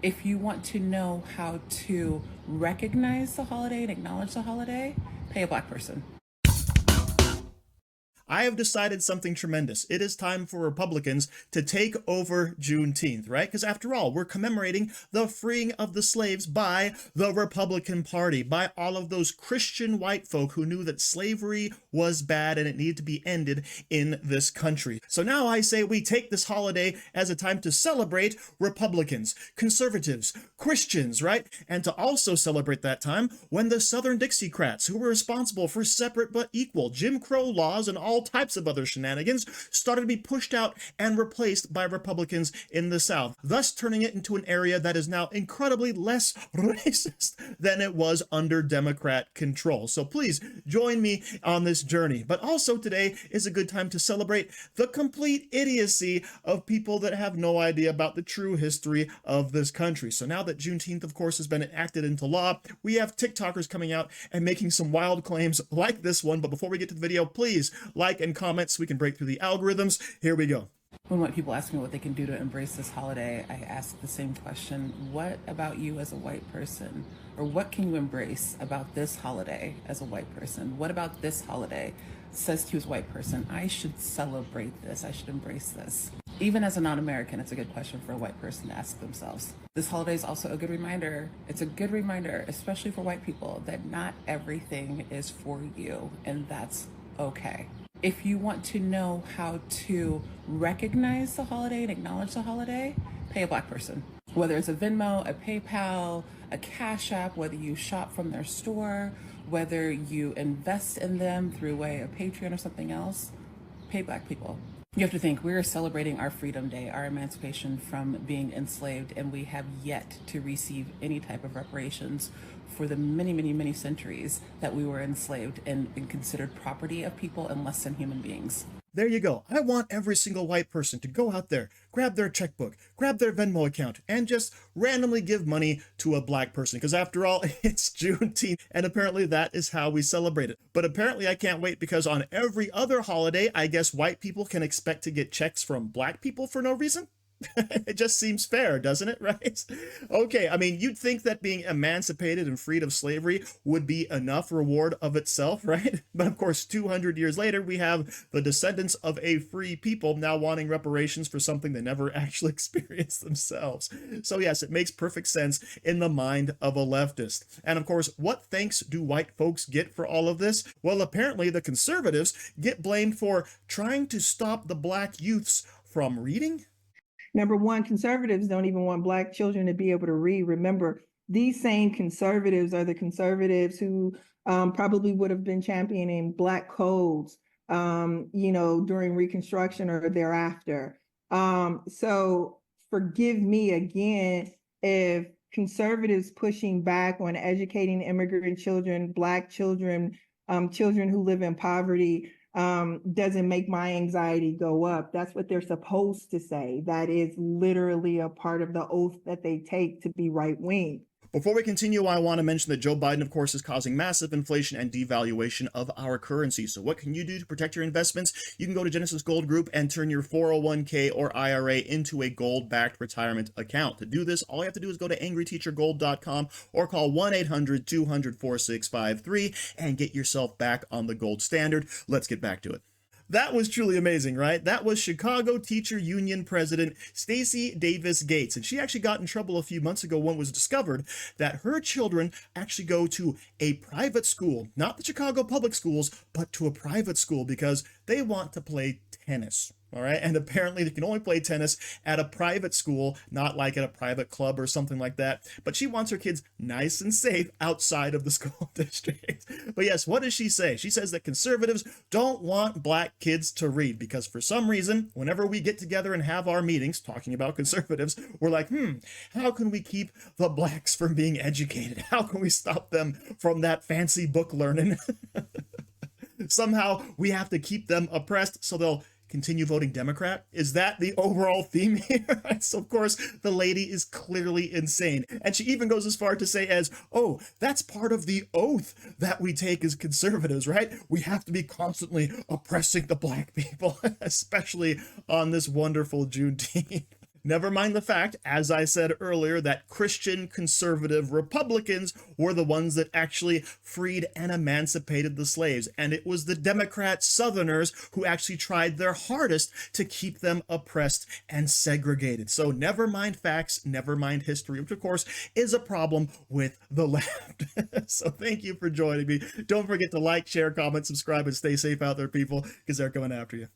If you want to know how to recognize the holiday and acknowledge the holiday, pay a Black person. I have decided something tremendous. It is time for Republicans to take over Juneteenth, right? Because after all, we're commemorating the freeing of the slaves by the Republican Party, by all of those Christian white folk who knew that slavery was bad and it needed to be ended in this country. So now I say we take this holiday as a time to celebrate Republicans, conservatives, Christians, right? And to also celebrate that time when the Southern Dixiecrats, who were responsible for separate but equal Jim Crow laws and all types of other shenanigans, started to be pushed out and replaced by Republicans in the South, thus turning it into an area that is now incredibly less racist than it was under Democrat control. So please join me on this journey. But also today is a good time to celebrate the complete idiocy of people that have no idea about the true history of this country. So now that Juneteenth, of course, has been enacted into law, we have TikTokers coming out and making some wild claims like this one. But before we get to the video, please like and comment so we can break through the algorithms. Here we go. When white people ask me what they can do to embrace this holiday, I ask the same question: what about you as a white person? Or what can you embrace about this holiday as a white person? What about this holiday says to you as a white person, I should celebrate this, I should embrace this? Even as a non-American, it's a good question for a white person to ask themselves. This holiday is also a good reminder. It's a good reminder, especially for white people, that not everything is for you, and that's okay. If you want to know how to recognize the holiday and acknowledge the holiday, pay a Black person. Whether it's a Venmo, a PayPal, a Cash App, whether you shop from their store, whether you invest in them through way of Patriot or something else, pay Black people. You have to think, we're celebrating our Freedom Day, our emancipation from being enslaved, and we have yet to receive any type of reparations for the many, many, many centuries that we were enslaved and considered property of people and less than human beings. There you go. I want every single white person to go out there, grab their checkbook, grab their Venmo account, and just randomly give money to a Black person. Because after all, it's Juneteenth, and apparently that is how we celebrate it. But apparently I can't wait, because on every other holiday, I guess white people can expect to get checks from Black people for no reason. It just seems fair, doesn't it, right? Okay, I mean, you'd think that being emancipated and freed of slavery would be enough reward of itself, right? But of course, 200 years later, we have the descendants of a free people now wanting reparations for something they never actually experienced themselves. So yes, it makes perfect sense in the mind of a leftist. And of course, what thanks do white folks get for all of this? Well, apparently the conservatives get blamed for trying to stop the Black youths from reading. Number one, conservatives don't even want Black children to be able to read. Remember, these same conservatives are the conservatives who probably would have been championing Black codes, during Reconstruction or thereafter. So forgive me again if conservatives pushing back on educating immigrant children, Black children, children who live in poverty, doesn't make my anxiety go up. That's what they're supposed to say. That is literally a part of the oath that they take to be right wing. Before we continue, I want to mention that Joe Biden, of course, is causing massive inflation and devaluation of our currency. So what can you do to protect your investments? You can go to Genesis Gold Group and turn your 401k or IRA into a gold-backed retirement account. To do this, all you have to do is go to angryteachergold.com or call 1-800-200-4653 and get yourself back on the gold standard. Let's get back to it. That was truly amazing, right? That was Chicago Teacher Union President Stacey Davis Gates. And she actually got in trouble a few months ago when it was discovered that her children actually go to a private school, not the Chicago public schools, but to a private school because they want to play tennis. All right. And apparently they can only play tennis at a private school, not like at a private club or something like that. But she wants her kids nice and safe outside of the school district. But yes, what does she say? She says that conservatives don't want Black kids to read because for some reason, whenever we get together and have our meetings talking about conservatives, we're like, how can we keep the Blacks from being educated? How can we stop them from that fancy book learning? Somehow we have to keep them oppressed so they'll continue voting Democrat? Is that the overall theme here? So of course, the lady is clearly insane. And she even goes as far to say as, oh, that's part of the oath that we take as conservatives, right? We have to be constantly oppressing the Black people, especially on this wonderful Juneteenth. Never mind the fact, as I said earlier, that Christian conservative Republicans were the ones that actually freed and emancipated the slaves. And it was the Democrat Southerners who actually tried their hardest to keep them oppressed and segregated. So never mind facts, never mind history, which of course is a problem with the left. So thank you for joining me. Don't forget to like, share, comment, subscribe, and stay safe out there, people, because they're coming after you.